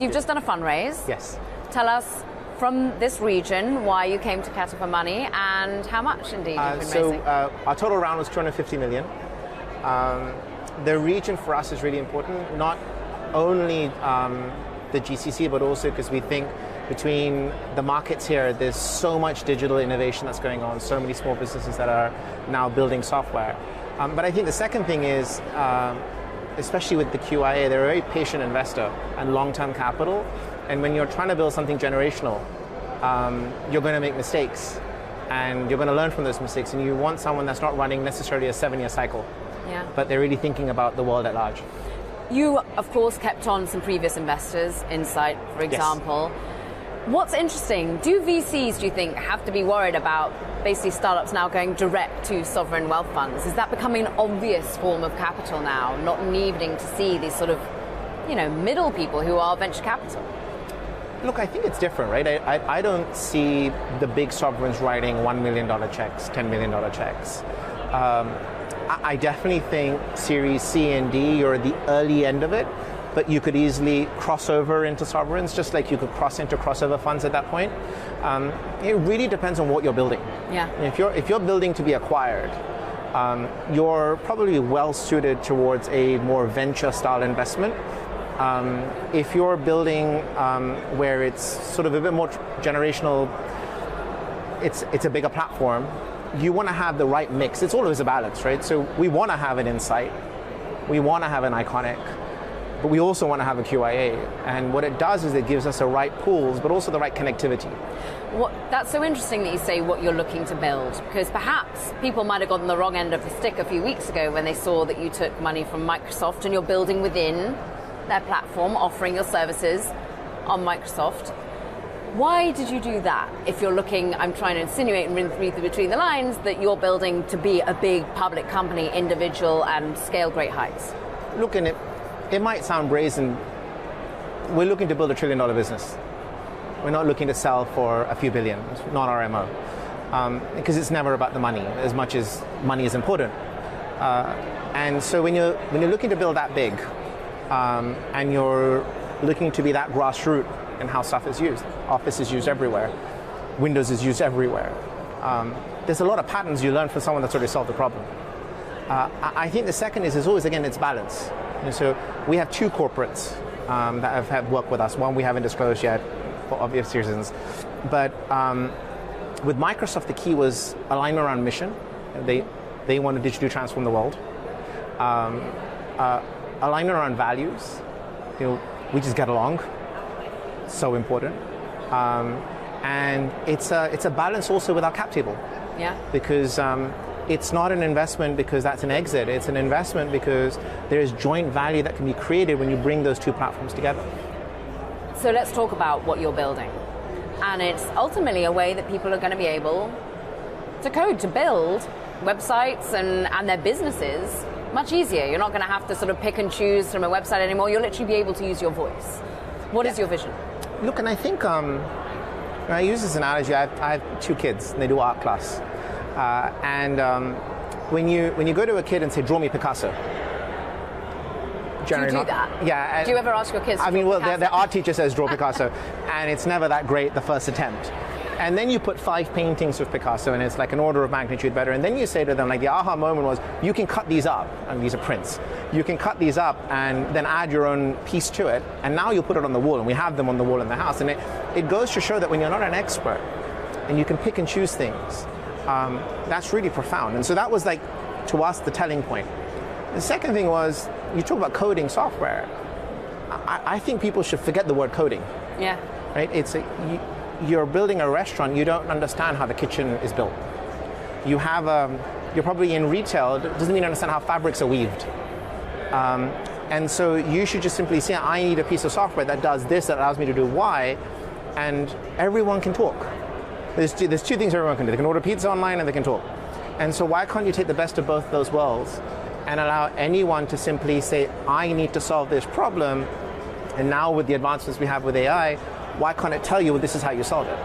You've just done a fundraise. Yes. Tell us, from this region, why you came to Qatar for money and how much indeed you've been raising. Our total round was 250 million. The region for us is really important, not only the GCC, but also because we think between the markets here, there's so much digital innovation that's going on, so many small businesses that are now building software. But I think the second thing is, especially with the QIA, they're a very patient investor and long-term capital. And when you're trying to build something generational, you're going to make mistakes and you're going to learn from those mistakes. And you want someone that's not running necessarily a 7-year cycle, but they're really thinking about the world at large. You, of course, kept on some previous investors, Insight, for example. Yes. What's interesting, do VCs, do you think, have to be worried about basically startups now going direct to sovereign wealth funds? Is that becoming an obvious form of capital now, not needing to see these sort of, middle people who are venture capital? Look, I think it's different, right? I don't see the big sovereigns writing $1 million checks, $10 million checks. I definitely think Series C and D, you're at the early end of it, but you could easily cross over into sovereigns, just like you could cross into crossover funds at that point. It really depends on what you're building. Yeah. If you're building to be acquired, you're probably well suited towards a more venture style investment. If you're building where it's sort of a bit more generational, it's a bigger platform, you want to have the right mix. It's always a balance, right? So we want to have an Insight, we want to have an Iconic, but we also want to have a QIA. And what it does is it gives us the right pools, but also the right connectivity. That's so interesting that you say what you're looking to build, because perhaps people might have gotten the wrong end of the stick a few weeks ago when they saw that you took money from Microsoft and you're building within their platform, offering your services on Microsoft. Why did you do that? If you're looking, I'm trying to insinuate and read between the lines that you're building to be a big public company, individual, and scale great heights. Look, and it might sound brazen. We're looking to build $1 trillion business. We're not looking to sell for a few billion. It's not our MO. Because it's never about the money, as much as money is important. And so when you're looking to build that big, and you're looking to be that grassroots in how stuff is used. Office is used everywhere. Windows is used everywhere. There's a lot of patterns you learn from someone that's already solved the problem. I think the second is always, again, it's balance. And so we have two corporates that have had worked with us. One we haven't disclosed yet for obvious reasons. But with Microsoft, the key was alignment around mission. They want to digitally transform the world. Alignment around values. We just get along. So important. And it's a balance also with our cap table. Yeah. Because it's not an investment because that's an exit. It's an investment because there is joint value that can be created when you bring those two platforms together. So let's talk about what you're building. And it's ultimately a way that people are going to be able to code, to build websites and their businesses much easier. You're not going to have to sort of pick and choose from a website anymore. You'll literally be able to use your voice. What is your vision? Look, and I think I use this analogy. I have two kids, and they do art class. When you go to a kid and say, draw me Picasso. Do you do that? Yeah. Do you ever ask your kids to draw Picasso? Their art teacher says draw Picasso, and it's never that great the first attempt. And then you put 5 paintings of Picasso, and it's like an order of magnitude better. And then you say to them, like, the aha moment was, you can cut these up, and these are prints. You can cut these up and then add your own piece to it, and now you'll put it on the wall, and we have them on the wall in the house. And it goes to show that when you're not an expert, and you can pick and choose things, that's really profound. And so that was, like, to us, the telling point. The second thing was, you talk about coding software. I think people should forget the word coding. Yeah. Right? You're building a restaurant, you don't understand how the kitchen is built. You're probably in retail, it doesn't mean you understand how fabrics are weaved. And so you should just simply say, I need a piece of software that does this, that allows me to do Y, and everyone can talk. There's two things everyone can do. They can order pizza online and they can talk. And so why can't you take the best of both those worlds and allow anyone to simply say, I need to solve this problem, and now with the advancements we have with AI, why can't it tell you, well, this is how you solve it?